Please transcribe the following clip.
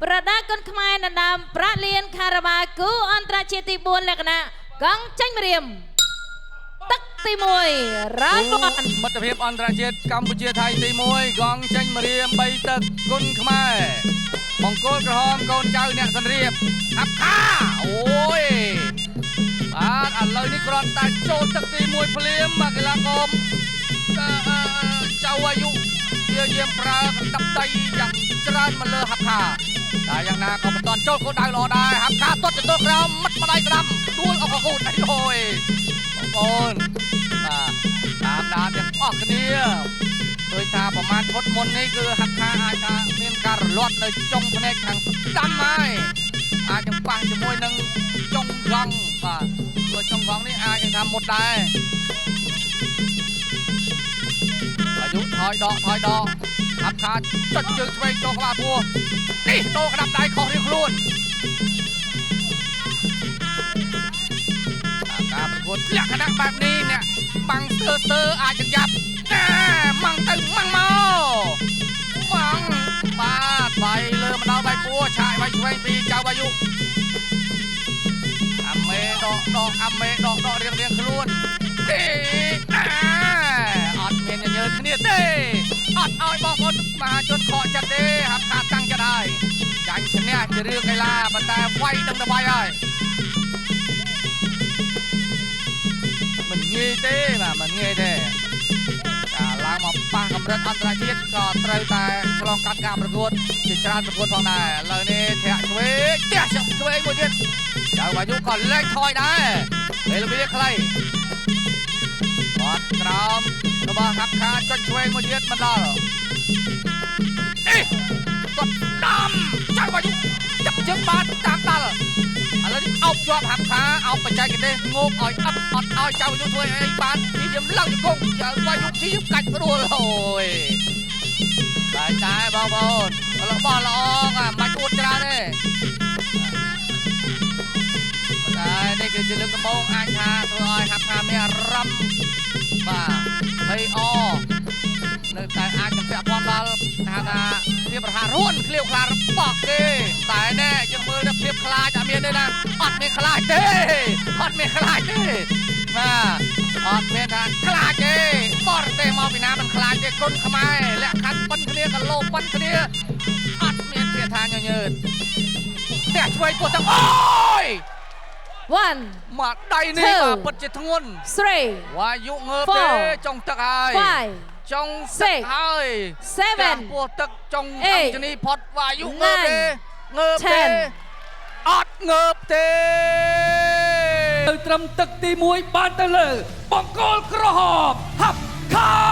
ប្រដាគុនខ្មែរដណ្ដើមប្រាក់លានខារ៉ាបាគូអន្តរជាតិទី4លក្ខណៈកង់ចាញ់ម្រាមទឹកទី1រ៉ាន់វ៉ាន់មិត្តភាពអន្តរជាតិកម្ពុជាថៃទី1កង់ចាញ់ម្រាម3ទឹកគុណខ្មែរបង្គោលក្រហមកូនចៅអ្នកសន្រៀបហាប់ខាអូយបាទឥឡូវនេះគ្រាន់តែចូលទឹកទី1ភ្លាមមកកីឡាករចៅអាយុជាយាមប្រើកណ្ដាប់ដៃយ៉ាងច្រើនមកលើហាប់ខាតែយ៉ាងណាក៏មិនទាន់ចូលគោលដៅល្អដែរហាប់ខាទាត់ទៅក្រោមមិតម្ដាយស្ដាំដួលអកកូនអីអូយបងប្អូនបាទតាមដានទាំងអស់គ្នាដោយថាប្រមាណឈុតមុននេះគឺហាប់ខាអាចថាមានការរលាត់នៅចុងភ្នែកខាងស្ដាំហើយអាចនឹងប៉ះជាមួយនឹងចុងកង់បាទព្រោះចុងកង់នេះអាចនឹងថាមុតដែរអាយុថយដកហាប់ខាចុចជើងឆ្វេងចូលក្បាលពោះនេះដូរក្តាប់ដៃខុសរៀងខ្លួនការប្រកួតលក្ខណៈបែបនេះអ្នកបាំងស្ទើរអាចចង្យ៉ាប់ម៉ងទៅម៉ងមកម៉ងបាទវាយលើម្ដងវាយពោះឆាយវាយឆ្វេងពីចៅអាយុអាមេដកអាមេដករៀងខ្លួនទេអត់មានញញើគ្នាទេអត់ឲ្យបងប្អូនមហាជនខកចិត្តទេហាប់ខាតាំងចិត្តហើយចាញ់ឈ្នះជារឿងកីឡាប៉ុន្តែវាយដឹងតែវាយហើយមិនងាយទេបាទមិនងាយទេការឡើងមកប៉ះកម្រិតអន្តរជាតិក៏ត្រូវតែឆ្លងកាត់ការប្រកួតជាច្រើនប្រកួតផងដែរឥឡូវនេះធាក់ឆ្វេងផ្ទះឆ្វេងមួយទៀតចៅអាយុក៏លេចថយដែរពេលវាខ្លីបាត់ក្រោមរបស់ហាប់ខាចុចឆ្វេងមួយទៀតមិនដល់គាត់ដំចៅអាយុចាប់ជើងបានតាមដល់ឥឡូវនេះអោបជាប់ហាប់ខាអោបបច្ចេកទេសងោកឲ្យអឹបអត់ឲ្យចៅអាយុធ្វើអីបានពីយើងឡើងជង្គង់ចៅអាយុជីកាច់ព្រួលអូយតែបងប្អូនរបស់ល្អមិនបាច់អួតច្រើនទេតែនេះគឺជាលើកដំបូងអាចថាធ្វើឲ្យហាប់ខាមានអារម្មណ៍បាទភ័យអនៅតែអាចនឹងពាក់ព័ន្ធដល់ថាភាពរហ័សរហួនឃ្លាវខ្លារបស់គេតែណែយើងមើលទៅភាពខ្លាចអត់មានទេណាអត់មានខ្លាចទេបាទអត់មានថាខ្លាចទេបរទេសមកពីណាមិនខ្លាចទេគុណខ្មែរលក្ខខណ្ឌប៉ុនគ្នាក៏លោប៉ុនគ្នាអត់មានពាក្យថាញញើតផ្ទះឆ្វេងពោះទាំងអូយ1មកដៃនេះបាទពិតជាធ្ងន់3វាយុងើបទេចុងទឹកហើយ5ចុងទឹកហើយ7ពោះទឹកចុងអង្គជនីផុតវាយុងើបទេអត់ងើបទេទៅត្រឹមទឹកទី1បានទៅលើបង្គោលក្រហមហាប់ខា